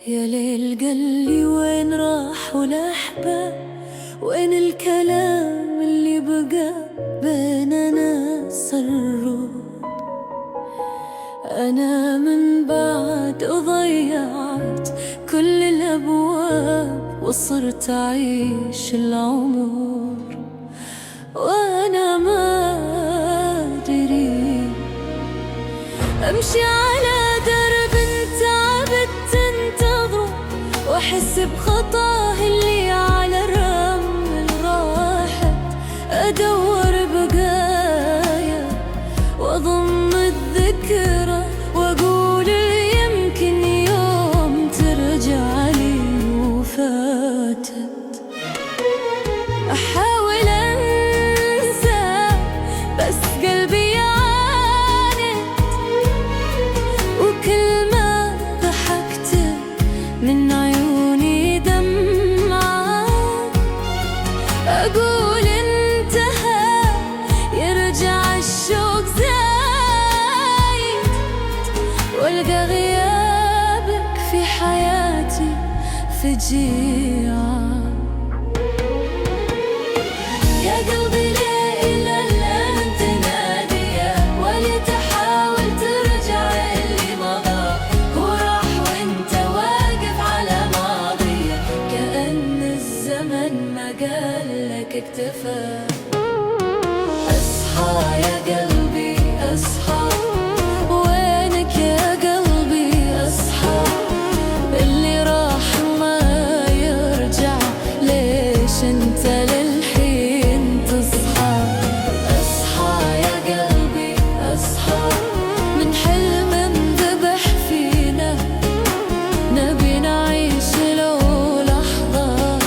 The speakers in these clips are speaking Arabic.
يا ليل قلي وين راحوا الأحباب، وين الكلام اللي بقى بيننا سره. أنا من بعد ضيعت كل الأبواب وصرت أعيش العمر وأنا ما أدري. أمشي على درب تعبت تنتظره، وأحس بخطاه اللي على الرمل راحت. أدور بقايا وأضم الذكرى، وأقول يمكن يوم ترجع لي وفاتت. أحاول أنسى بس قلبي يعاند، وكل ما ضحكت من عيوني دمعة. أقول انتهى يرجع الشوق زايد، والقى غيابك في حياتي فجيعة. يا قلبي ليه إلى الآن تنادي، ولا تحاول ترجع اللي مضى وراح وانت واقف على ماضية، كأن الزمن ما قالك اكتفى. أصحى يا قلبي أصحى، وينك يا قلبي أصحى. اللي راح ما يرجع، ليش انت للحين تصحى؟ أصحى يا قلبي أصحى، من حلم انذبح فينا، نبي نعيش لو لحظة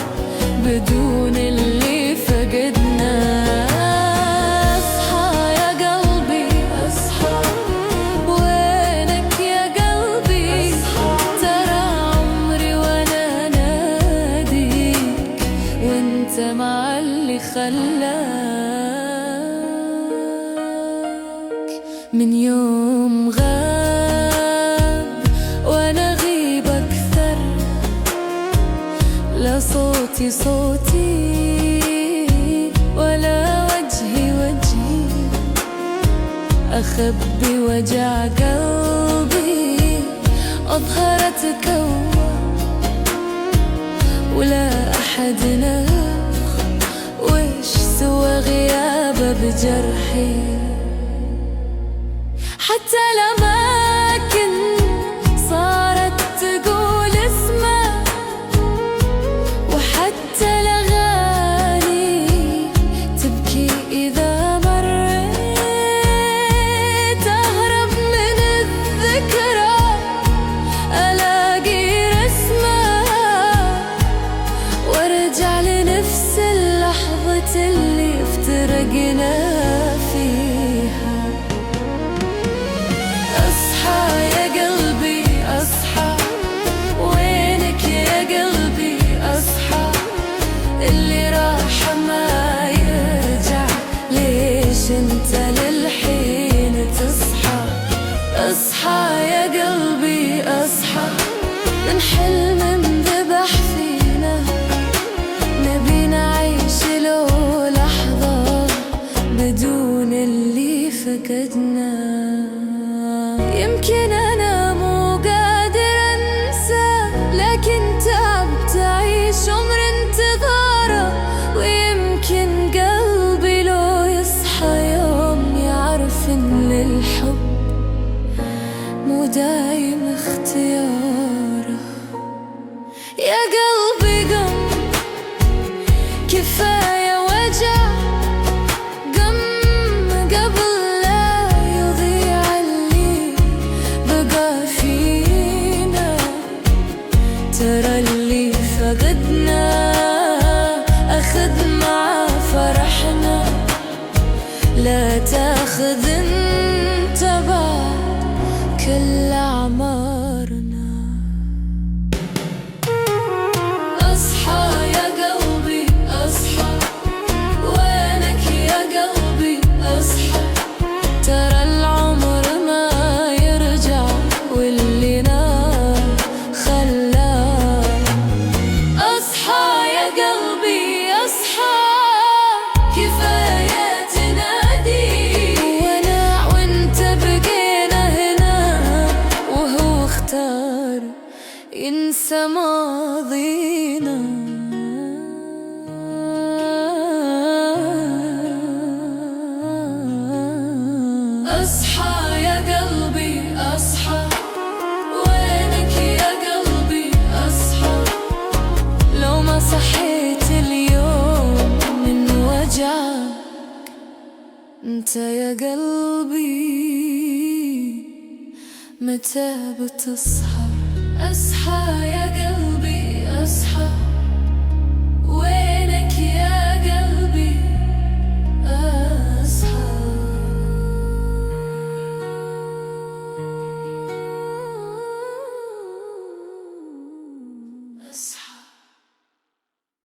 بدون اللي فقدنا. أصحى يا قلبي أصحى، وينك يا قلبي أصحى. ترى عمري وأنا ناديك، وانت مع اللي خلاك من يوم غاب. وأنا غيب أكثر، لا صوتي صوتي ولا وجهي وجهي. أخبي وجع قلبي أظهرت كوّا، ولا أحد ناخ وش سوى غيابه بجرحي. حتى الأماكن صارت تقول اسمه، وحتى الأغاني تبكي إذا مريت. أهرب من الذكرى ألاقي رسمه، وارجع لنفس اللحظة اللي افترقنا فيها. أصحى يا قلبي أصحى، وينك يا قلبي أصحى. اللي راح ما يرجع، ليش انت للحين تصحى؟ أصحى يا قلبي أصحى، من حلم انذبح فينا، نبي نعيش لو لحظة بدون اللي فقدنا. يمكن أنا مو قادر أنسى، لكن تعبت أعيش عمر انتظاره. ويمكن قلبي لو يصحى يوم يعرف إن الحب مو دايم اختياره. يا قلبي قم، كفاية وجع، قم قبل لا يضيع اللي بقى فينا. ترى اللي فقدنا أخذ مع فرحنا، لا تاخذ انت بعد كل أعمارنا. أصحى يا قلبي أصحى، وينك يا قلبي أصحى. ترى العمر ما يرجع، واللي نار خلاه اختار ينسى ماضينا. أصحى يا قلبي أصحى، وينك يا قلبي أصحى، لو ما صحيت اليوم من وجعك انت يا قلبي متى بتصحى؟ أصحى يا قلبي أصحى.